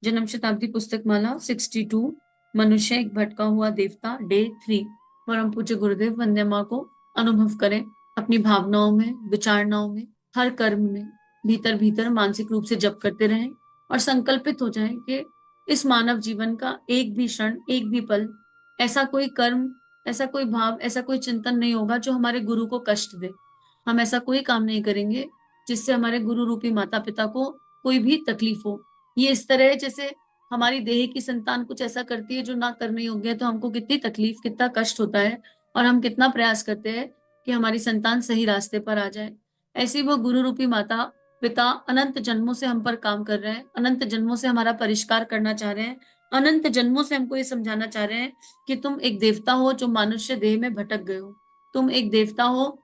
जन्म शताब्दी पुस्तक माला 62। मनुष्य एक भटका हुआ देवता, डे 3। परम पूज्य गुरुदेव वंदे माँ को अनुभव करें अपनी भावनाओं में, विचारणाओं में, हर कर्म में, भीतर भीतर मानसिक रूप से जप करते रहें और संकल्पित हो जाएं कि इस मानव जीवन का एक भी क्षण, एक भी पल ऐसा कोई कर्म, ऐसा कोई भाव, ऐसा कोई चिंतन नहीं होगा जो हमारे गुरु को कष्ट दे। हम ऐसा कोई काम नहीं करेंगे जिससे हमारे गुरु रूपी माता पिता को कोई भी तकलीफ हो। ये इस तरह है जैसे हमारी देह की संतान कुछ ऐसा करती है जो ना करने योग्य है, तो हमको कितनी तकलीफ, कितना कष्ट होता है और हम कितना प्रयास करते हैं कि हमारी संतान सही रास्ते पर आ जाए। ऐसे ही वो गुरु रूपी माता पिता अनंत जन्मों से हम पर काम कर रहे हैं, अनंत जन्मों से हमारा परिष्कार करना चाह रहे हैं, अनंत जन्मों से हमको ये समझाना चाह रहे हैं कि तुम एक देवता हो जो मनुष्य देह में भटक गए हो। तुम एक देवता हो,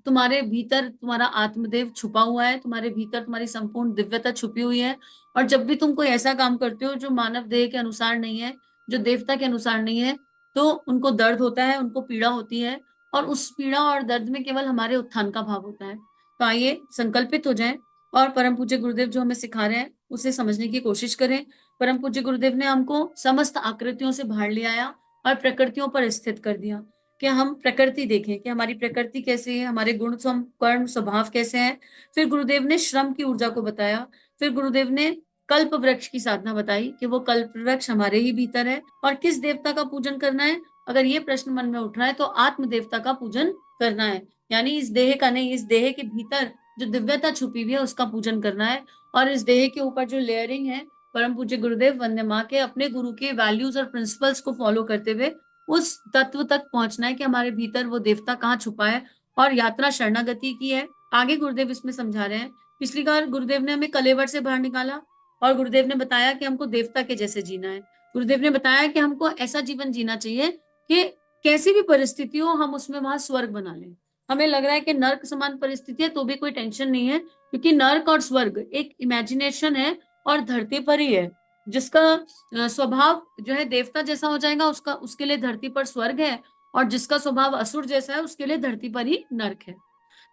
तुम्हारे भीतर तुम्हारा आत्मदेव छुपा हुआ है, तुम्हारे भीतर तुम्हारी संपूर्ण दिव्यता छुपी हुई है। और जब भी तुम कोई ऐसा काम करते हो जो मानव देह के अनुसार नहीं है, जो देवता के अनुसार नहीं है, तो उनको दर्द होता है, उनको पीड़ा होती है। और उस पीड़ा और दर्द में केवल हमारे उत्थान का भाव होता है। तो आइए संकल्पित हो जाएं और परम पूज्य गुरुदेव जो हमें सिखा रहे हैं उसे समझने की कोशिश करें। परम पूज्य गुरुदेव ने हमको समस्त आकृतियों से बाहर ले आया और प्रकृतियों पर स्थित कर दिया कि हम प्रकृति देखें कि हमारी प्रकृति कैसी है, हमारे गुण कर्म स्वभाव कैसे हैं। फिर गुरुदेव ने श्रम की ऊर्जा को बताया। फिर गुरुदेव ने कल्प वृक्ष की साधना बताई कि वो कल्प वृक्ष हमारे ही भीतर है और किस देवता का पूजन करना है। अगर ये प्रश्न मन में उठ रहा है तो आत्म देवता का पूजन करना है, यानी इस देह का नहीं, इस देह के भीतर जो दिव्यता छुपी हुई है उसका पूजन करना है। और इस देह के ऊपर जो लेयरिंग है, परम पूज्य गुरुदेव वंदे माँ के अपने गुरु के वैल्यूज और प्रिंसिपल्स को फॉलो करते हुए उस तत्व तक पहुंचना है कि हमारे भीतर वो देवता कहाँ छुपा है। और यात्रा शरणागति की है। आगे गुरुदेव इसमें समझा रहे हैं। पिछली बार गुरुदेव ने हमें कलेवर से बाहर निकाला और गुरुदेव ने बताया कि हमको देवता के जैसे जीना है। गुरुदेव ने बताया कि हमको ऐसा जीवन जीना चाहिए कि कैसी भी परिस्थिति हो हम उसमें वहां स्वर्ग बना लें। हमें लग रहा है कि नर्क समान परिस्थिति है तो भी कोई टेंशन नहीं है, क्योंकि नर्क और स्वर्ग एक इमेजिनेशन है और धरती पर ही है। जिसका स्वभाव जो है देवता जैसा हो जाएगा उसका, उसके लिए धरती पर स्वर्ग है। और जिसका स्वभाव असुर जैसा है उसके लिए धरती पर ही नर्क है।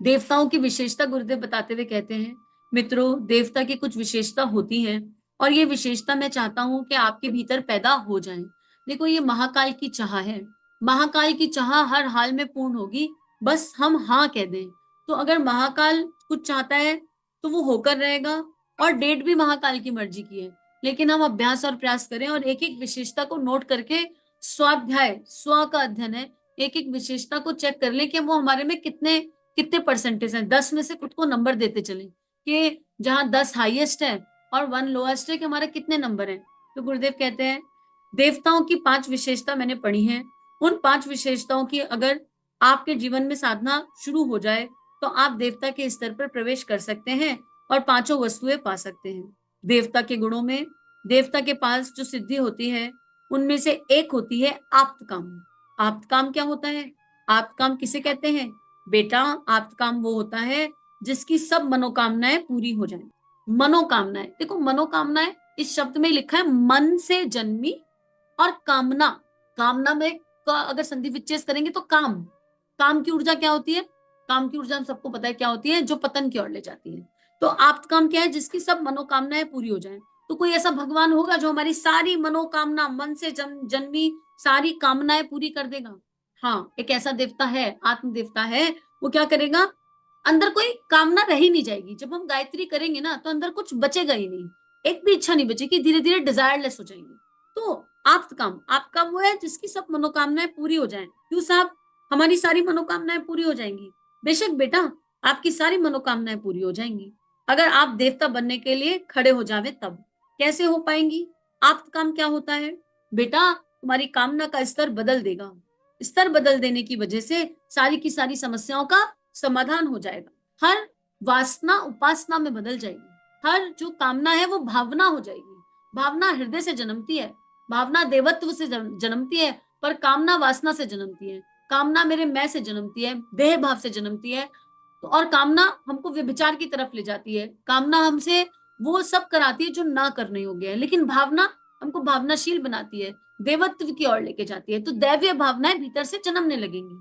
देवताओं की विशेषता गुरुदेव बताते हुए कहते हैं, मित्रों देवता की कुछ विशेषता होती है और ये विशेषता मैं चाहता हूं कि आपके भीतर पैदा हो जाए। देखो ये महाकाल की चाह है। महाकाल की चाह हर हाल में पूर्ण होगी, बस हम हाँ कह दें। तो अगर महाकाल कुछ चाहता है तो वो होकर रहेगा। और डेट भी महाकाल की मर्जी की है, लेकिन हम अभ्यास और प्रयास करें और एक एक विशेषता को नोट करके, स्वाध्याय स्व का अध्ययन है, एक एक विशेषता को चेक कर ले कि वो हमारे में कितने कितने परसेंटेज हैं। 10 में से खुद को नंबर देते चले कि जहां 10 हाईएस्ट है और 1 लोएस्ट है कि हमारे कितने नंबर हैं। तो गुरुदेव कहते हैं देवताओं की 5 विशेषता मैंने पढ़ी है। उन 5 विशेषताओं की अगर आपके जीवन में साधना शुरू हो जाए तो आप देवता के स्तर पर प्रवेश कर सकते हैं और पांचों वस्तुएं पा सकते हैं। देवता के गुणों में देवता के पास जो सिद्धि होती है उनमें से एक होती है आप्तकाम। आप्तकाम क्या होता है? आप्तकाम किसे कहते हैं बेटा? आप्तकाम वो होता है जिसकी सब मनोकामनाएं पूरी हो जाएं। मनोकामनाएं, देखो मनोकामनाएं इस शब्द में लिखा है मन से जन्मी और कामना। कामना में का अगर संधि विच्छेद करेंगे तो काम, काम की ऊर्जा क्या होती है? काम की ऊर्जा हम सबको पता है क्या होती है, जो पतन की ओर ले जाती है। तो आप्त काम क्या है? जिसकी सब मनोकामनाएं पूरी हो जाएं। तो कोई ऐसा भगवान होगा जो हमारी सारी मनोकामना, मन से जन्मी सारी कामनाएं पूरी कर देगा? हाँ, एक ऐसा देवता है, आत्म देवता है। वो क्या करेगा? अंदर कोई कामना रह ही नहीं जाएगी। जब हम गायत्री करेंगे ना तो अंदर कुछ बचेगा ही नहीं, एक भी इच्छा नहीं बचेगी, धीरे धीरे डिजायरलेस हो जाएंगे। तो आपका वो है जिसकी सब मनोकामनाएं पूरी हो जाएं। क्यों साहब? हमारी सारी मनोकामनाएं पूरी हो जाएंगी। बेशक बेटा, आपकी सारी मनोकामनाएं पूरी हो जाएंगी अगर आप देवता बनने के लिए खड़े हो जावे तब। कैसे हो पाएंगी? आप काम क्या होता है बेटा? तुम्हारी कामना का स्तर बदल देगा। स्तर बदल देने की वजह से सारी की सारी समस्याओं का समाधान हो जाएगा। हर वासना उपासना में बदल जाएगी। हर जो कामना है वो भावना हो जाएगी। भावना हृदय से जन्मती है, भावना देवत्व से जन्मती है, पर कामना वासना से जन्मती है। कामना मेरे मैं से जन्मती है, देह भाव से जन्मती है। तो और कामना हमको व्यभिचार की तरफ ले जाती है। कामना हमसे वो सब कराती है जो ना करने योग्य है, लेकिन भावना हमको भावनाशील बनाती है, देवत्व की ओर लेके जाती है। तो दैवीय भावनाएं भीतर से जन्मने लगेंगी।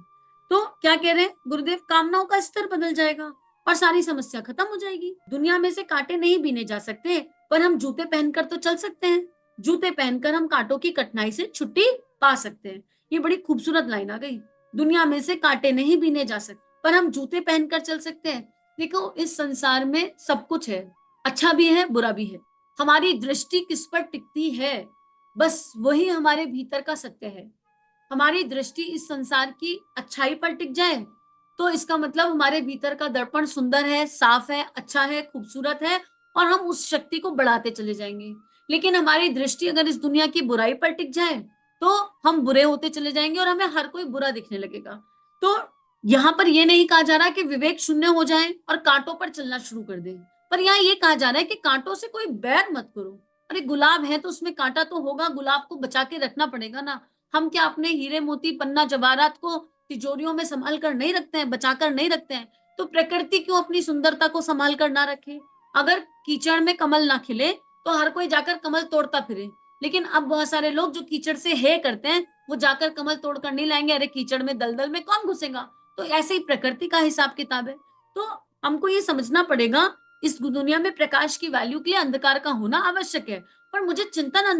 तो क्या कह रहे हैं गुरुदेव? कामनाओं का स्तर बदल जाएगा और सारी समस्या खत्म हो जाएगी। दुनिया में से कांटे नहीं बीने जा सकते, पर हम जूते पहनकर तो चल सकते हैं, जूते पहनकर हम कांटों की कठिनाई से छुट्टी पा सकते हैं। ये बड़ी खूबसूरत लाइन आ गई। दुनिया में से कांटे नहीं बीने जा सकते, पर हम जूते पहनकर चल सकते हैं। देखो, इस संसार में सब कुछ है, अच्छा भी है, बुरा भी है। हमारी दृष्टि किस पर टिकती है, बस वही हमारे भीतर का सत्य है। हमारी दृष्टि इस संसार की अच्छाई पर टिक जाए तो इसका मतलब हमारे भीतर का दर्पण सुंदर है, साफ है, अच्छा है, खूबसूरत है, और हम उस शक्ति को बढ़ाते चले जाएंगे। लेकिन हमारी दृष्टि अगर इस दुनिया की बुराई पर टिक जाए तो हम बुरे होते चले जाएंगे और हमें हर कोई बुरा दिखने लगेगा। तो यहाँ पर यह नहीं कहा जा रहा कि विवेक शून्य हो जाए और कांटों पर चलना शुरू कर दें, पर यहाँ ये कहा जा रहा है कि कांटों से कोई बैर मत करो। अरे गुलाब है तो उसमें कांटा तो होगा, गुलाब को बचा के रखना पड़ेगा ना। हम क्या अपने हीरे मोती पन्ना जवाहरात को तिजोरियों में संभाल कर नहीं रखते हैं, बचा कर नहीं रखते हैं? तो प्रकृति क्यों अपनी सुंदरता को संभाल कर ना रखे? अगर कीचड़ में कमल ना खिले तो हर कोई जाकर कमल तोड़ता फिरे, लेकिन अब बहुत सारे लोग जो कीचड़ से हे करते हैं वो जाकर कमल तोड़कर नहीं लाएंगे। अरे कीचड़ में दलदल में कौन घुसेगा? तो ऐसे ही प्रकृति का हिसाब किताब है। तो हमको ये समझना पड़ेगा, इस दुनिया में प्रकाश की वैल्यू के लिए अंधकार का होना आवश्यक है, पर मुझे चिंतन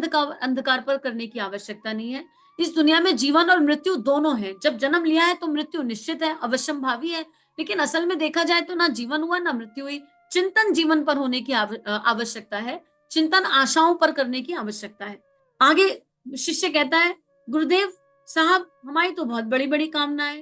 अंधकार पर करने की आवश्यकता नहीं है। इस दुनिया में जीवन और मृत्यु दोनों है। जब जन्म लिया है तो मृत्यु निश्चित है, अवश्यंभावी है, लेकिन असल में देखा जाए तो ना जीवन हुआ ना मृत्यु हुई। चिंतन जीवन पर होने की आवश्यकता है, चिंतन आशाओं पर करने की आवश्यकता है। आगे शिष्य कहता है, गुरुदेव साहब हमारी तो बहुत बड़ी बड़ी कामना है।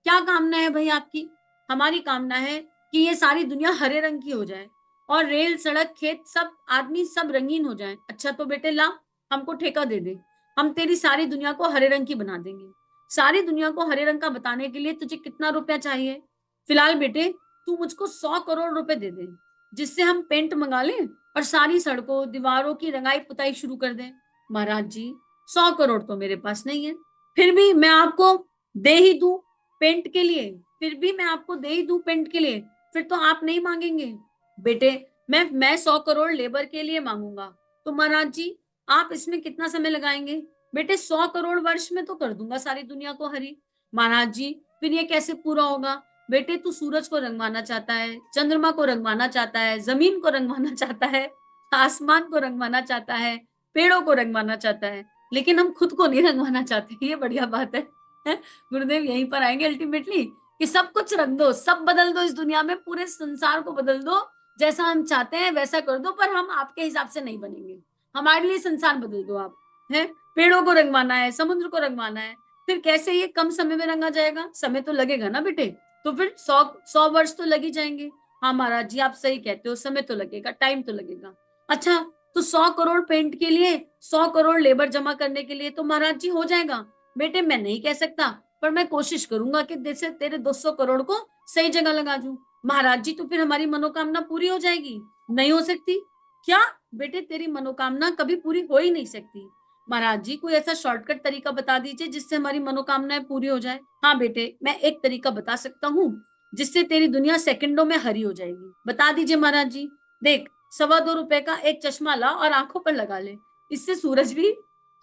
क्या कामना है भाई आपकी? हमारी कामना है कि ये सारी दुनिया हरे रंग की हो जाए और रेल सड़क खेत सब आदमी सब रंगीन हो जाए। अच्छा तो बेटे ला, हमको ठेका दे दे, हम तेरी सारी दुनिया को हरे रंग की बना देंगे। सारी दुनिया को हरे रंग का बताने के लिए तुझे कितना रुपया चाहिए? फिलहाल बेटे तू मुझको 100 करोड़ रुपए दे दे, जिससे हम पेंट मंगा लें और सारी सड़कों दीवारों की रंगाई पुताई शुरू कर दें। महाराज जी 100 करोड़ तो मेरे पास नहीं है, फिर भी मैं आपको दे ही दूं पेंट के लिए, फिर भी मैं आपको दे ही दूं पेंट के लिए, फिर तो आप नहीं मांगेंगे? बेटे मैं 100 करोड़ लेबर के लिए मांगूंगा, तो महाराज जी आप इसमें कितना समय लगाएंगे? बेटे 100 करोड़ वर्ष में तो कर दूंगा सारी दुनिया को हरी। महाराज जी फिर ये कैसे पूरा होगा? बेटे तू सूरज को रंगवाना चाहता है, चंद्रमा को रंगवाना चाहता है, जमीन को रंगवाना चाहता है, आसमान को रंगवाना चाहता है, पेड़ों को रंगवाना चाहता है, लेकिन हम खुद को नहीं रंगवाना चाहते। ये बढ़िया बात है? गुरुदेव यहीं पर आएंगे अल्टीमेटली कि सब कुछ रंग दो, सब बदल दो, इस दुनिया में पूरे संसार को बदल दो, जैसा हम चाहते हैं वैसा कर दो, पर हम आपके हिसाब से नहीं बनेंगे। हमारे लिए संसार बदल दो आप। है पेड़ों को रंगवाना है, समुद्र को रंगवाना है, फिर कैसे ये कम समय में रंगा जाएगा? समय तो लगेगा ना बेटे, तो फिर 100 वर्ष तो लग ही जाएंगे। हाँ महाराज जी आप सही कहते हो, समय तो लगेगा, टाइम तो लगेगा। अच्छा तो 100 करोड़ पेंट के लिए, 100 करोड़ लेबर जमा करने के लिए तो महाराज जी हो जाएगा? बेटे मैं नहीं कह सकता, पर मैं कोशिश करूंगा कि जैसे तेरे 200 करोड़ को सही जगह लगा दूं। महाराज जी तो फिर हमारी मनोकामना पूरी हो जाएगी? नहीं हो सकती। क्या? बेटे तेरी मनोकामना कभी पूरी हो ही नहीं सकती। महाराज जी कोई ऐसा शॉर्टकट तरीका बता दीजिए जिससे हमारी मनोकामनाएं पूरी हो जाए। हाँ बेटे मैं एक तरीका बता सकता हूँ जिससे तेरी दुनिया सेकंडों में हरी हो जाएगी। बता दीजिए महाराज जी। देख 2.25 रुपए का एक चश्मा ला और आंखों पर लगा ले, इससे सूरज भी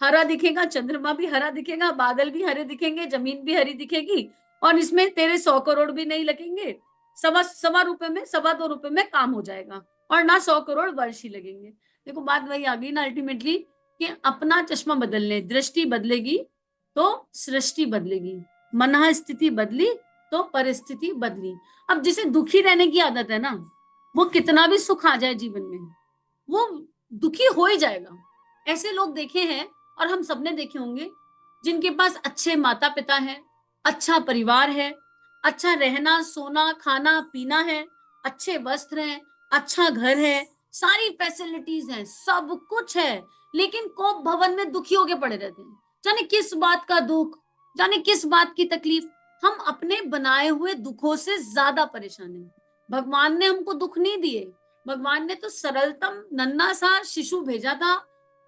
हरा दिखेगा, चंद्रमा भी हरा दिखेगा, बादल भी हरे दिखेंगे, जमीन भी हरी दिखेगी, और इसमें तेरे 100 करोड़ भी नहीं लगेंगे। सवा सवा रुपए में, 2.25 रुपए में काम हो जाएगा, और ना 100 करोड़ वर्ष ही लगेंगे। देखो बात वही आ गई ना अल्टीमेटली कि अपना चश्मा बदल ले, दृष्टि बदलेगी तो सृष्टि बदलेगी, मन स्थिति बदली तो परिस्थिति बदली। अब जिसे दुखी रहने की आदत है ना, वो कितना भी सुख आ जाए जीवन में वो दुखी हो ही जाएगा। ऐसे लोग देखे हैं और हम सबने देखे होंगे जिनके पास अच्छे माता पिता हैं, अच्छा परिवार है, अच्छा रहना सोना खाना पीना है, अच्छे वस्त्र हैं, अच्छा घर है, सारी फैसिलिटीज हैं, सब कुछ है, लेकिन कोप भवन में दुखी होके पड़े रहते हैं। जाने किस बात का दुख, जाने किस बात की तकलीफ। हम अपने बनाए हुए दुखों से ज्यादा परेशान हैं। भगवान ने हमको दुख नहीं दिए, भगवान ने तो सरलतम नन्हा सा शिशु भेजा था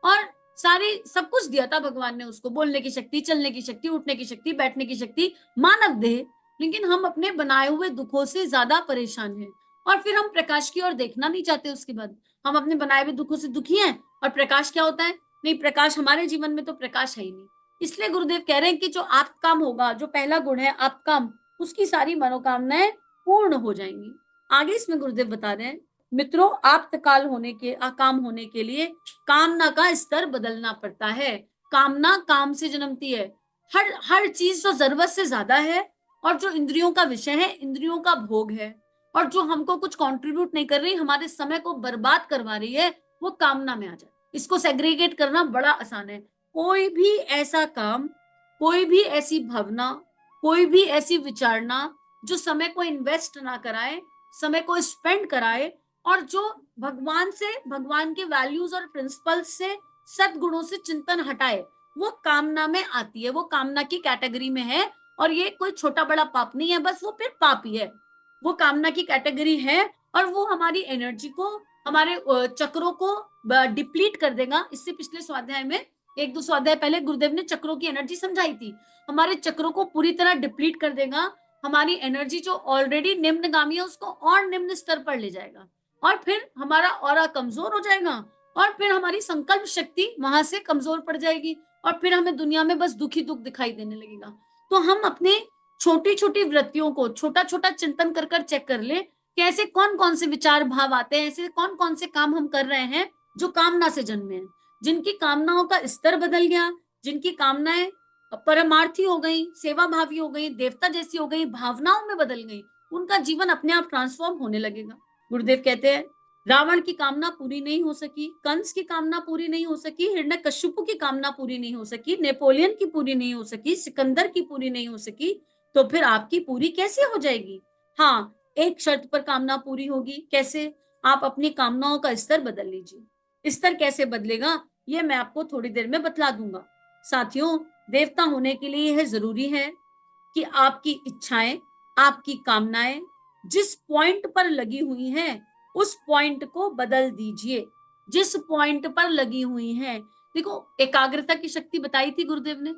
और सारी सब कुछ दिया था भगवान ने उसको, बोलने की शक्ति, चलने की शक्ति, उठने की शक्ति, बैठने की शक्ति, मानव देह। लेकिन हम अपने बनाए हुए दुखों से ज्यादा परेशान हैं और फिर हम प्रकाश की ओर देखना नहीं चाहते। उसके बाद हम अपने बनाए हुए दुखों से दुखी हैं और प्रकाश क्या होता है? नहीं, प्रकाश हमारे जीवन में तो प्रकाश है ही नहीं। इसलिए गुरुदेव कह रहे हैं कि जो आप काम होगा, जो पहला गुण है आप काम, उसकी सारी मनोकामनाएं पूर्ण हो जाएंगी। आगे इसमें गुरुदेव बता रहे हैं, मित्रों, आप्तकाल होने के काम होने के लिए कामना का स्तर बदलना पड़ता है। कामना काम से जन्मती है। हर हर चीज जो जरूरत से ज्यादा है और जो इंद्रियों का विषय है, इंद्रियों का भोग है, और जो हमको कुछ कंट्रीब्यूट नहीं कर रही, हमारे समय को बर्बाद करवा रही है, वो कामना में आ जाए। इसको सेग्रीगेट करना बड़ा आसान है। कोई भी ऐसा काम, कोई भी ऐसी भावना, कोई भी ऐसी विचारना जो समय को इन्वेस्ट ना कराए, समय को स्पेंड कराए, और जो भगवान से, भगवान के वैल्यूज और प्रिंसिपल्स से, सद्गुणों से चिंतन हटाए, वो कामना में आती है, वो कामना की कैटेगरी में है। और ये कोई छोटा बड़ा पाप नहीं है, बस वो फिर पाप ही है। वो कामना की कैटेगरी है, और वो हमारी एनर्जी को, हमारे चक्रों को डिप्लीट कर देगा। इससे पिछले स्वाध्याय में, एक दो स्वाध्याय पहले, गुरुदेव ने चक्रों की एनर्जी समझाई थी। हमारे चक्रों को पूरी तरह डिप्लीट कर देगा। हमारी एनर्जी जो ऑलरेडी निम्नगामी है, उसको और निम्न स्तर पर ले जाएगा, और फिर हमारा ऑरा कमजोर हो जाएगा, और फिर हमारी संकल्प शक्ति वहां से कमजोर पड़ जाएगी, और फिर हमें दुनिया में बस दुखी दुख दिखाई देने लगेगा। तो हम अपने छोटी छोटी वृत्तियों को छोटा छोटा चिंतन कर कर चेक कर ले कि ऐसे कौन कौन से विचार भाव आते हैं, ऐसे कौन कौन से काम हम कर रहे हैं जो कामना से जन्मे हैं, जिनकी कामनाओं का स्तर बदल गया, जिनकी कामनाएं परमार्थी हो गई, सेवा भावी हो गई, देवता जैसी हो गई, भावनाओं में बदल गई, उनका जीवन अपने आप ट्रांसफॉर्म होने लगेगा। गुरुदेव कहते हैं, रावण की कामना पूरी नहीं हो सकी, कंस की कामना पूरी नहीं हो सकी, हिरण्यकश्यप की कामना पूरी नहीं हो सकी, नेपोलियन की पूरी नहीं हो सकी, सिकंदर की पूरी नहीं हो सकी, तो फिर आपकी पूरी कैसे हो जाएगी? हाँ, एक शर्त पर कामना पूरी होगी। कैसे? आप अपनी कामनाओं का स्तर बदल लीजिए। स्तर कैसे बदलेगा, ये मैं आपको थोड़ी देर में बतला दूंगा। साथियों, देवता होने के लिए यह जरूरी है कि आपकी इच्छाएं, आपकी कामनाएं जिस पॉइंट पर लगी हुई हैं, उस पॉइंट को बदल दीजिए। जिस पॉइंट पर लगी हुई हैं, देखो, एकाग्रता की शक्ति बताई थी गुरुदेव ने।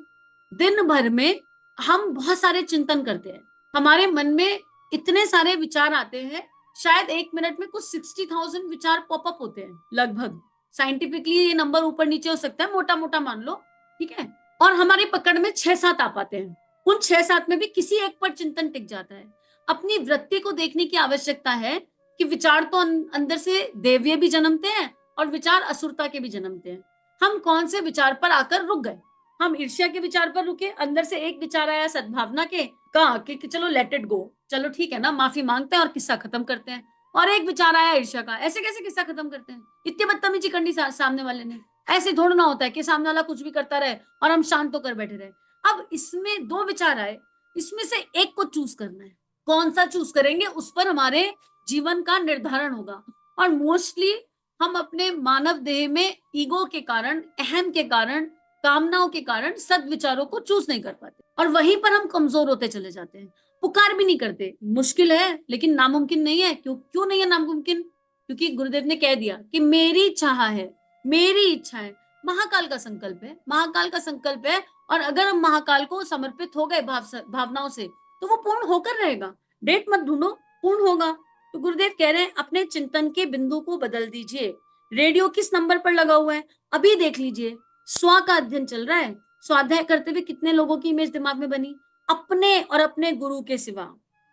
दिन भर में हम बहुत सारे चिंतन करते हैं, हमारे मन में इतने सारे विचार आते हैं, शायद एक मिनट में कुछ 60,000 विचार पॉपअप होते हैं लगभग। साइंटिफिकली ये नंबर ऊपर नीचे हो सकता है, मोटा मोटा मान लो, ठीक है। और हमारी पकड़ में 6-7 आ पाते हैं। उन 6-7 में भी किसी एक पर चिंतन टिक जाता है। अपनी वृत्ति को देखने की आवश्यकता है कि विचार तो अंदर से देवीय भी जन्मते हैं और विचार असुरता के भी जन्मते हैं। हम कौन से विचार पर आकर रुक गए? हम ईर्ष्या के विचार पर रुके, अंदर से एक विचार आया सद्भावना के, कहा कि चलो लेट इट गो, चलो ठीक है ना, माफी मांगते हैं और किस्सा खत्म करते हैं। और एक विचार आया ईर्ष्या का, ऐसे कैसे किस्सा खत्म करते हैं? इतनी बदतमीजी करनी सामने वाले ने, ऐसे थोड़ा होता है कि सामने वाला कुछ भी करता रहे और हम शांत होकर बैठे रहे। अब इसमें दो विचार आए, इसमें से एक को चूज करना है। कौन सा चूज करेंगे, उस पर हमारे जीवन का निर्धारण होगा। और मोस्टली हम अपने मानव देह में ईगो के कारण, अहम के कारण, कामनाओं के कारण सद्विचारों को चूज नहीं कर पाते, और वहीं पर हम कमजोर होते चले जाते हैं। पुकार भी नहीं करते। मुश्किल है लेकिन नामुमकिन नहीं है। क्यों नहीं है नामुमकिन? क्योंकि गुरुदेव ने कह दिया कि मेरी चाह है, मेरी इच्छा है। महाकाल का संकल्प है, महाकाल का संकल्प है, और अगर हम महाकाल को समर्पित हो गए भावनाओं से, तो वो पूर्ण होकर रहेगा। डेट मत ढूंढो, पूर्ण होगा। तो गुरुदेव कह रहे हैं, अपने चिंतन के बिंदु को बदल दीजिए। रेडियो किस नंबर पर लगा हुआ है, अभी देख लीजिए। स्व का अध्ययन चल रहा है। स्वाध्याय करते हुए कितने लोगों की इमेज दिमाग में बनी? अपने और अपने गुरु के सिवा,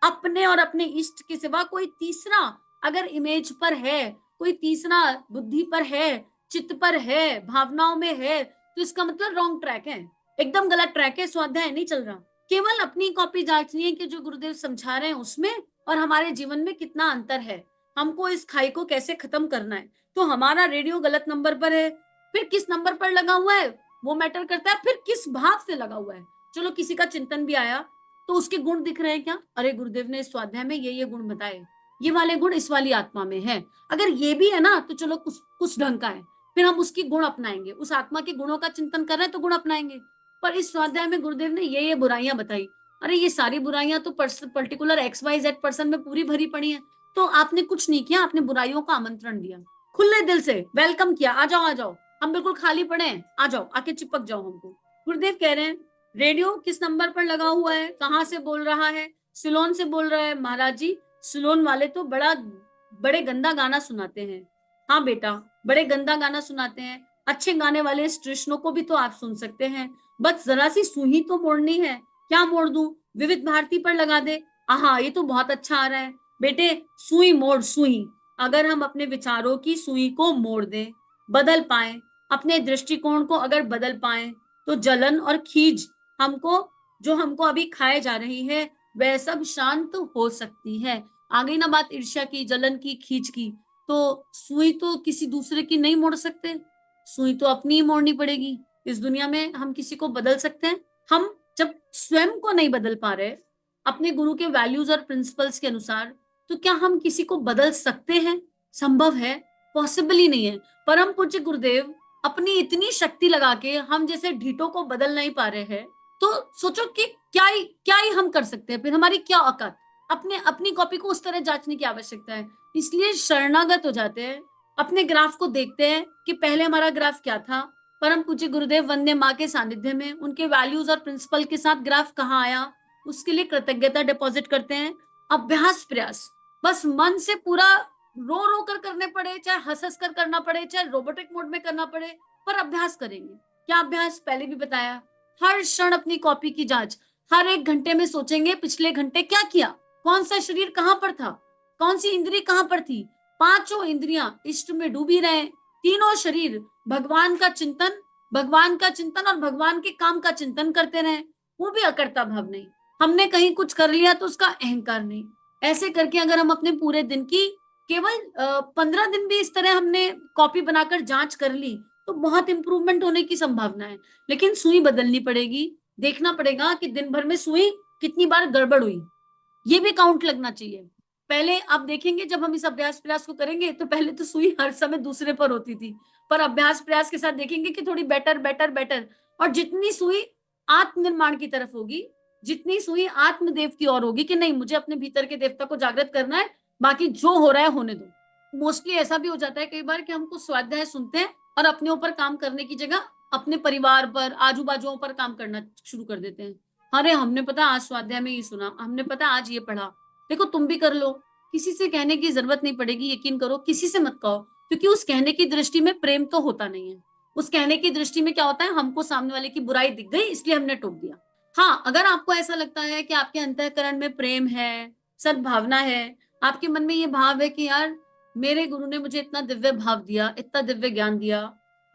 अपने और अपने इष्ट के सिवा कोई तीसरा अगर इमेज पर है, कोई तीसरा बुद्धि पर है, चित्त पर है, भावनाओं में है, तो इसका मतलब रॉन्ग ट्रैक है, एकदम गलत ट्रैक है, स्वाध्याय नहीं चल रहा। केवल अपनी कॉपी जांचनी है कि जो गुरुदेव समझा रहे हैं उसमें और हमारे जीवन में कितना अंतर है, हमको इस खाई को कैसे खत्म करना है। तो हमारा रेडियो गलत नंबर पर है। फिर किस नंबर पर लगा हुआ है वो मैटर करता है, फिर किस भाव से लगा हुआ है। चलो, किसी का चिंतन भी आया तो उसके गुण दिख रहे हैं क्या? अरे गुरुदेव ने इस स्वाध्याय में ये गुण बताए, ये वाले गुण इस वाली आत्मा में है। अगर ये भी है ना, तो चलो कुछ ढंग का है, फिर हम उसकी गुण अपनाएंगे। उस आत्मा के गुणों का चिंतन कर रहे हैं तो गुण अपनाएंगे। पर इस स्वाध्याय में गुरुदेव ने ये बुराइयां बताई। अरे ये सारी बुराइयां तो पर्टिकुलर XYZ पर्सन में पूरी भरी पड़ी है। तो आपने कुछ नहीं किया, आपने बुराइयों का आमंत्रण दिया, खुले दिल से वेलकम किया, आ जाओ आ जाओ, हम बिल्कुल खाली पड़े हैं, आ जाओ, आके चिपक जाओ हमको। गुरुदेव कह रहे हैं, रेडियो किस नंबर पर लगा हुआ है, कहाँ से बोल रहा है? सिलोन से बोल रहा है। महाराज जी, सिलोन वाले तो बड़े गंदा गाना सुनाते हैं। हाँ बेटा, बड़े गंदा गाना सुनाते हैं। अच्छे गाने वाले स्टेशनों को भी तो आप सुन सकते हैं, बस जरा सी सुई तो मोड़नी है। क्या मोड़ दूं? विविध भारती पर लगा दे। हाँ, ये तो बहुत अच्छा आ रहा है बेटे, सुई मोड़ सुई। अगर हम अपने विचारों की सुई को मोड़ दें, बदल पाए, अपने दृष्टिकोण को अगर बदल पाए, तो जलन और खींच जो हमको अभी खाए जा रही है, वह सब शांत हो सकती है। आ गई ना बात ईर्ष्या की, जलन की, खींच की। तो सुई तो किसी दूसरे की नहीं मोड़ सकते, सुई तो अपनी ही मोड़नी पड़ेगी। इस दुनिया में हम किसी को बदल सकते हैं? हम जब स्वयं को नहीं बदल पा रहे अपने गुरु के वैल्यूज और प्रिंसिपल्स के अनुसार, तो क्या हम किसी को बदल सकते हैं? संभव है? पॉसिबल ही नहीं है। परम पूज्य गुरुदेव अपनी इतनी शक्ति लगा के हम जैसे ढीठों को बदल नहीं पा रहे हैं, तो सोचो कि क्या ही हम कर सकते हैं, फिर हमारी क्या औकात? अपने अपनी कॉपी को उस तरह जांचने की आवश्यकता है। इसलिए शरणागत हो जाते हैं, अपने ग्राफ को देखते हैं कि पहले हमारा ग्राफ क्या था, परम पूज्य गुरुदेव वंदे माँ के सानिध्य में उनके वैल्यूज और प्रिंसिपल के साथ ग्राफ कहाँ आया, उसके लिए कृतज्ञता डिपॉजिट करते हैं। अभ्यास प्रयास, बस मन से पूरा रो रो कर करने पड़े, चाहे हंस हंस कर करना पड़े, चाहे रोबोटिक मोड में करना पड़े, पर अभ्यास करेंगे। क्या अभ्यास? पहले भी बताया, हर क्षण अपनी कॉपी की जांच, हर एक घंटे में सोचेंगे पिछले घंटे क्या किया, कौन सा शरीर कहाँ पर था, कौन सी इंद्रिय कहाँ पर थी। पांचों इंद्रियां इष्ट में डूबी रहे, तीनों शरीर भगवान का चिंतन और भगवान के काम का चिंतन करते रहे, वो भी अकर्ता भाव नहीं। हमने कहीं कुछ कर लिया तो उसका अहंकार नहीं। ऐसे करके अगर हम अपने पूरे दिन की केवल 15 दिन भी इस तरह हमने कॉपी बनाकर जांच कर ली, तो बहुत इंप्रूवमेंट होने की संभावना है। लेकिन सुई बदलनी पड़ेगी, देखना पड़ेगा कि दिन भर में सुई कितनी बार गड़बड़ हुई, ये भी काउंट लगना चाहिए। पहले आप देखेंगे जब हम इस अभ्यास प्रयास को करेंगे, तो पहले तो सुई हर समय दूसरे पर होती थी, पर अभ्यास प्रयास के साथ देखेंगे कि थोड़ी बेटर बेटर बेटर, और जितनी सुई आत्मनिर्माण की तरफ होगी, जितनी सुई आत्मदेव की ओर होगी कि नहीं मुझे अपने भीतर के देवता को जागृत करना है, बाकी जो हो रहा है होने दो। मोस्टली ऐसा भी हो जाता है कई बार कि हमको स्वाध्याय सुनते हैं और अपने ऊपर काम करने की जगह अपने परिवार पर, आजू बाजुओं पर काम करना शुरू कर देते हैं। अरे हमने पता आज स्वाध्याय में ये सुना, हमने पता आज ये पढ़ा, देखो तुम भी कर लो। किसी से कहने की जरूरत नहीं पड़ेगी, यकीन करो, किसी से मत कहो, क्योंकि उस कहने की दृष्टि में प्रेम तो होता नहीं है। उस कहने की दृष्टि में क्या होता है, हमको सामने वाले की बुराई दिख गई इसलिए हमने टोक दिया। हाँ, अगर आपको ऐसा लगता है कि आपके अंतःकरण में प्रेम है, सद्भावना है, आपके मन में ये भाव है कि यार मेरे गुरु ने मुझे इतना दिव्य भाव दिया, इतना दिव्य ज्ञान दिया,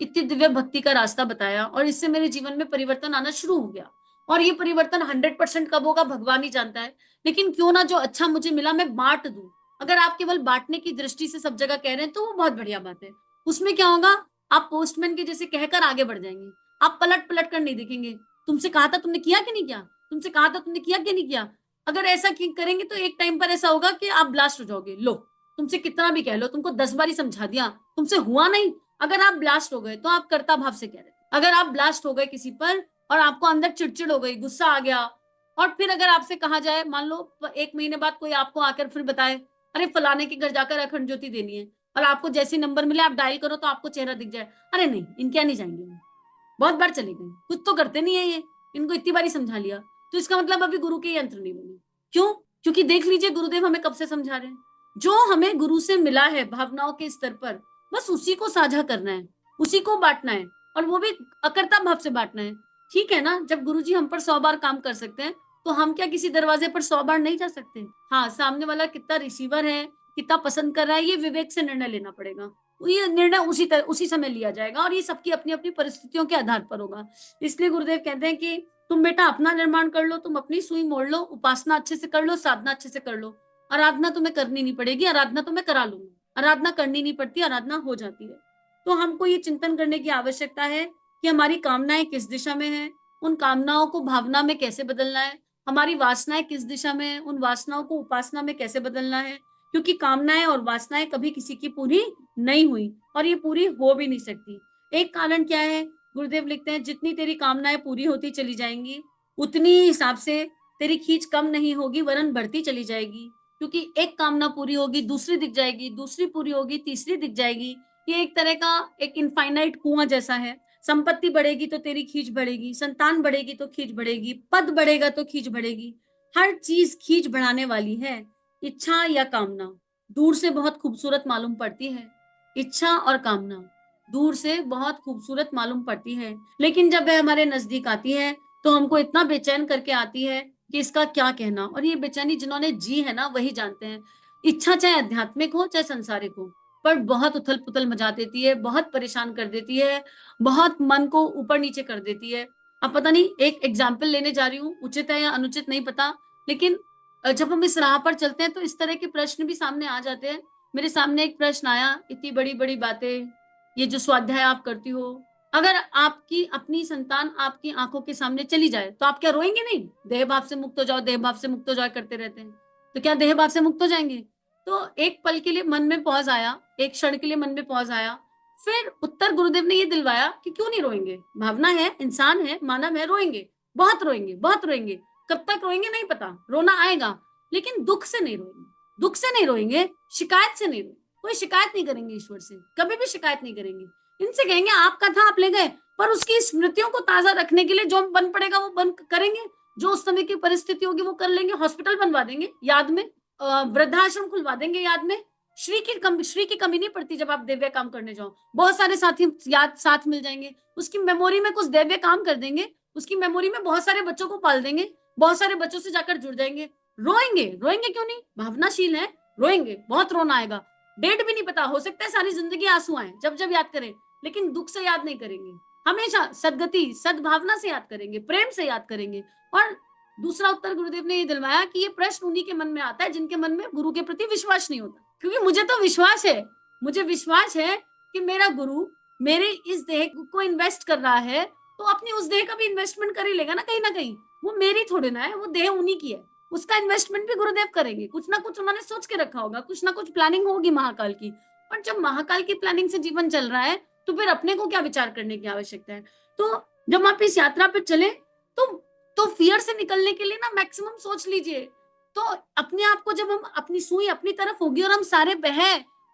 इतनी दिव्य भक्ति का रास्ता बताया, और इससे मेरे जीवन में परिवर्तन आना शुरू हो गया, और ये परिवर्तन 100% कब होगा भगवान ही जानता है, लेकिन क्यों ना जो अच्छा मुझे मिला मैं बांट दूं। अगर आप केवल बांटने की दृष्टि से सब जगह कह रहे हैं तो वो बहुत बढ़िया बात है। उसमें क्या होगा, आप पोस्टमैन के जैसे कहकर आगे बढ़ जाएंगे, आप पलट पलट कर नहीं देखेंगे। तुमसे कहा था तुमने किया कि नहीं किया, तुमसे कहा था तुमने किया कि नहीं किया। अगर ऐसा करेंगे तो एक टाइम पर ऐसा होगा कि आप ब्लास्ट हो जाओगे। लो, तुमसे कितना भी कह लो, तुमको 10 बार ही समझा दिया, तुमसे हुआ नहीं। अगर आप ब्लास्ट हो गए तो आप कर्ता भाव से कह रहे, अगर आप ब्लास्ट हो गए किसी पर और आपको अंदर चिड़चिड़ हो गई, गुस्सा आ गया, और फिर अगर आपसे कहा जाए, मान लो 1 महीने बाद कोई आपको आकर फिर बताए अरे फलाने के घर जाकर अखंड ज्योति देनी है, और आपको जैसे नंबर मिले आप डायल करो तो आपको चेहरा दिख जाए, अरे नहीं इनके यहाँ नहीं जाएंगे, बहुत बार चले गए, कुछ तो करते नहीं है ये, इनको इतनी बार ही समझा लिया, तो इसका मतलब अभी गुरु के यंत्र नहीं बने। क्यों? क्योंकि देख लीजिए गुरुदेव हमें कब से समझा रहे हैं, जो हमें गुरु से मिला है भावनाओं के स्तर पर, बस उसी को साझा करना है, उसी को बांटना है, और वो भी अकर्ता भाव से बांटना है। ठीक है ना, जब गुरुजी हम पर 100 बार काम कर सकते हैं, तो हम क्या किसी दरवाजे पर 100 बार नहीं जा सकते? हाँ, सामने वाला कितना रिसीवर है, कितना पसंद कर रहा है, ये विवेक से निर्णय लेना पड़ेगा। ये निर्णय उसी समय लिया जाएगा, और ये सबकी अपनी अपनी परिस्थितियों के आधार पर होगा। इसलिए गुरुदेव कहते हैं कि तुम बेटा अपना निर्माण कर लो, तुम अपनी सुई मोड़ लो, उपासना अच्छे से कर लो, साधना अच्छे से कर लो। आराधना तुम्हें करनी नहीं पड़ेगी, आराधना तो मैं करा लूंगा, आराधना करनी नहीं पड़ती, आराधना हो जाती है। तो हमको ये चिंतन करने की आवश्यकता है कि हमारी कामनाएं किस दिशा में है, उन कामनाओं को भावना में कैसे बदलना है, हमारी वासनाएं किस दिशा में है, उन वासनाओं को उपासना में कैसे बदलना है, क्योंकि कामनाएं और वासनाएं कभी किसी की पूरी नहीं हुई, और ये पूरी हो भी नहीं सकती। एक कारण क्या है, गुरुदेव लिखते हैं जितनी तेरी कामनाएं पूरी होती चली जाएंगी, उतनी हिसाब से तेरी खींच कम नहीं होगी, वरन बढ़ती चली जाएगी। क्योंकि एक कामना पूरी होगी, दूसरी दिख जाएगी, दूसरी पूरी होगी, तीसरी दिख जाएगी। ये एक तरह का एक इनफाइनाइट कुआं जैसा है। संपत्ति बढ़ेगी तो तेरी खींच बढ़ेगी, संतान बढ़ेगी तो खींच बढ़ेगी, पद बढ़ेगा तो खींच बढ़ेगी, हर चीज खींच बढ़ाने वाली है। इच्छा या कामना दूर से बहुत खूबसूरत मालूम पड़ती है, इच्छा और कामना दूर से बहुत खूबसूरत मालूम पड़ती है, लेकिन जब वह हमारे नजदीक आती है तो हमको इतना बेचैन करके आती है कि इसका क्या कहना। और ये बेचैनी जिन्होंने जी है ना वही जानते हैं। इच्छा चाहे आध्यात्मिक हो चाहे संसारिक हो, पर बहुत उथल पुथल मचा देती है, बहुत परेशान कर देती है, बहुत मन को ऊपर नीचे कर देती है। अब पता नहीं, एक एग्जाम्पल लेने जा रही हूँ, उचित है या अनुचित नहीं पता, लेकिन जब हम इस राह पर चलते हैं तो इस तरह के प्रश्न भी सामने आ जाते हैं। मेरे सामने एक प्रश्न आया, इतनी बड़ी बड़ी बातें, ये जो स्वाध्याय आप करती हो, अगर आपकी अपनी संतान आपकी आंखों के सामने चली जाए तो आप क्या रोएंगे? नहीं, देह भाव से मुक्त हो जाओ, देह भाव से मुक्त हो जाओ करते रहते हैं, तो क्या देह भाव से मुक्त हो जाएंगे? तो एक पल के लिए मन में पॉज आया, एक क्षण के लिए मन में पॉज आया, फिर उत्तर गुरुदेव ने ये दिलवाया कि क्यों नहीं रोएंगे, भावना है, इंसान है, मानव है, रोएंगे, बहुत रोएंगे, बहुत रोएंगे। कब तक रोएंगे नहीं पता, रोना आएगा, लेकिन दुख से नहीं रोएंगे, दुख से नहीं रोएंगे, शिकायत से नहीं रोएंगे। कोई शिकायत नहीं करेंगे ईश्वर से, कभी भी शिकायत नहीं करेंगे। इनसे कहेंगे आपका था, आप ले गए, पर उसकी स्मृतियों को ताजा रखने के लिए जो बन पड़ेगा वो बन करेंगे, जो उस समय की परिस्थिति होगी वो कर लेंगे, हॉस्पिटल बनवा देंगे याद में, वृद्धाश्रम खुलवा देंगे याद में। श्री की कमी नहीं पड़ती जब आप दिव्य काम करने जाओ, बहुत सारे साथी याद साथ मिल जाएंगे, उसकी मेमोरी में कुछ दिव्य काम कर देंगे, उसकी मेमोरी में बहुत सारे बच्चों को पाल देंगे, बहुत सारे बच्चों से जाकर जुड़ जाएंगे। रोएंगे, रोएंगे क्यों नहीं, भावनाशील है, रोएंगे, बहुत रोना आएगा, डेट भी नहीं पता, हो सकता है सारी जिंदगी आंसू आए जब जब याद करें, लेकिन दुख से याद नहीं करेंगे, हमेशा सदगति सद्भावना से याद करेंगे, प्रेम से याद करेंगे। और दूसरा उत्तर गुरुदेव ने ये दिलवाया कि ये प्रश्न उन्हीं के मन में आता है जिनके मन में गुरु के प्रति विश्वास नहीं होता, क्योंकि मुझे तो विश्वास है, मुझे विश्वास है कि मेरा गुरु मेरे इस देह को इन्वेस्ट कर रहा है, तो अपनी उस देह का भी इन्वेस्टमेंट कर ही लेगा ना कहीं, वो मेरी थोड़ी ना है, वो देह उन्हीं की है, उसका इन्वेस्टमेंट भी गुरुदेव करेंगे, कुछ ना कुछ उन्होंने सोच के रखा होगा, कुछ ना कुछ प्लानिंग होगी महाकाल की। पर जब महाकाल की प्लानिंग से जीवन चल रहा है तो फिर अपने को क्या विचार करने की आवश्यकता है? तो जब आप इस यात्रा पे चले तो फियर से निकलने के लिए ना मैक्सिमम सोच लीजिए, तो अपने आप को जब हम अपनी सुई अपनी तरफ होगी और हम सारे बह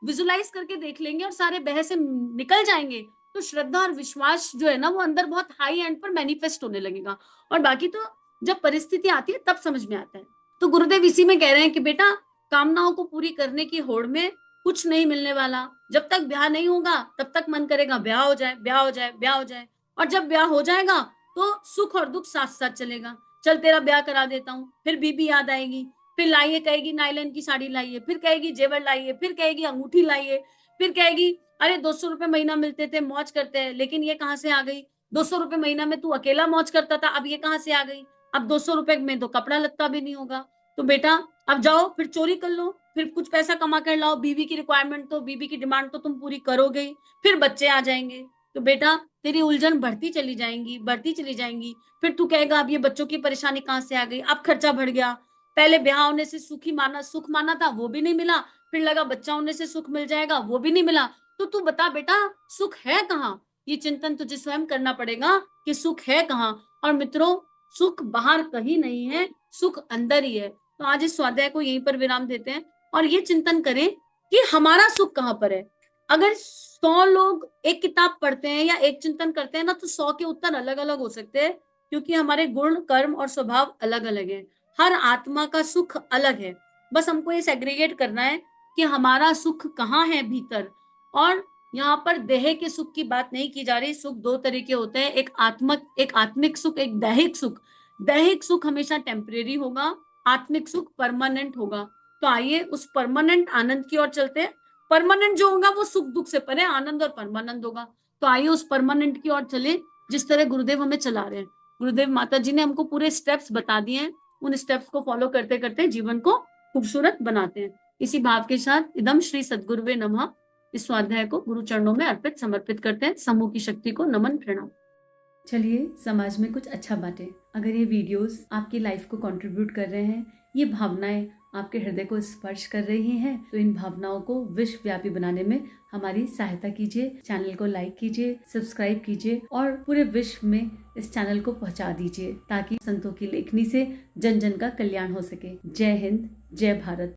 विजुलाइज करके देख लेंगे और सारे बह से निकल जाएंगे, तो श्रद्धा और विश्वास जो है ना वो अंदर बहुत हाई एंड पर मैनिफेस्ट होने लगेगा, और बाकी तो जब परिस्थिति आती है तब समझ में आता है। तो गुरुदेव इसी में कह रहे हैं कि बेटा, कामनाओं को पूरी करने की होड़ में कुछ नहीं मिलने वाला, जब तक ब्याह नहीं होगा तब तक मन करेगा ब्याह हो जाए, ब्याह हो जाए, ब्याह हो जाए, और जब ब्याह हो जाएगा तो सुख और दुख साथ साथ चलेगा। चल तेरा ब्याह करा देता हूँ, फिर बीबी याद आएगी, फिर लाइए, कहेगी नायलन की साड़ी लाइए, फिर कहेगी जेवर लाइए, फिर कहेगी अंगूठी लाइए, फिर कहेगी अरे 200 रुपए महीना मिलते थे, मौज करते हैं, लेकिन ये कहाँ से आ गई, 200 रुपए महीना में तू अकेला मौज करता था, अब ये कहाँ से आ गई, अब 200 रुपए में तो कपड़ा लत्ता भी नहीं होगा, तो बेटा अब जाओ फिर चोरी कर लो, फिर कुछ पैसा कमा कर लाओ, बीवी की रिक्वायरमेंट तो, बीवी की डिमांड तो तुम पूरी करोगे, फिर बच्चे आ जाएंगे, तो बेटा तेरी उलझन बढ़ती चली जाएंगी, बढ़ती चली जाएंगी, फिर तू कहेगा अब ये बच्चों की परेशानी कहाँ से आ गई, अब खर्चा बढ़ गया, पहले ब्याह होने से सुख माना था वो भी नहीं मिला, फिर लगा बच्चा होने से सुख मिल जाएगा वो भी नहीं मिला, तो तू बता बेटा सुख है कहाँ? ये चिंतन तुझे स्वयं करना पड़ेगा कि सुख है कहाँ। और मित्रों, सुख बाहर कहीं नहीं है, सुख अंदर ही है। तो आज इस स्वाध्याय को यहीं पर विराम देते हैं और ये चिंतन करें कि हमारा सुख कहाँ पर है। अगर 100 लोग एक किताब पढ़ते हैं या एक चिंतन करते हैं ना, तो 100 के उत्तर अलग अलग हो सकते हैं, क्योंकि हमारे गुण, कर्म और स्वभाव अलग अलग है। हर आत्मा का सुख अलग है। बस हमको ये सेग्रीगेट करना है कि हमारा सुख कहाँ है भीतर। और यहाँ पर देह के सुख की बात नहीं की जा रही। सुख दो तरह के होते हैं, एक आत्मिक सुख, एक दैहिक सुख। दैहिक सुख हमेशा टेम्परेरी होगा, आत्मिक सुख परमानेंट होगा। तो आइए उस परमानेंट आनंद की ओर चलते हैं। परमानेंट जो होगा वो सुख दुख से परे आनंद और परमानंद होगा। तो आइए उस परमानेंट की ओर चले जिस तरह गुरुदेव हमें चला रहे हैं। गुरुदेव माता जी ने हमको पूरे स्टेप्स बता दिए हैं, उन स्टेप्स को फॉलो करते करते जीवन को खूबसूरत बनाते हैं। इसी भाव के साथ इदम श्री सद्गुरुवे नमः इस स्वाध्याय को गुरु चरणों में अर्पित समर्पित करते हैं। समूह की शक्ति को नमन प्रणाम। चलिए समाज में कुछ अच्छा बांटे। अगर ये वीडियोस आपकी लाइफ को कंट्रीब्यूट कर रहे हैं, ये भावनाएं आपके हृदय को स्पर्श कर रही हैं, तो इन भावनाओं को विश्वव्यापी बनाने में हमारी सहायता कीजिए। चैनल को लाइक कीजिए, सब्सक्राइब कीजिए और पूरे विश्व में इस चैनल को पहुंचा दीजिए, ताकि संतों की लेखनी से जन जन का कल्याण हो सके। जय हिंद, जय भारत।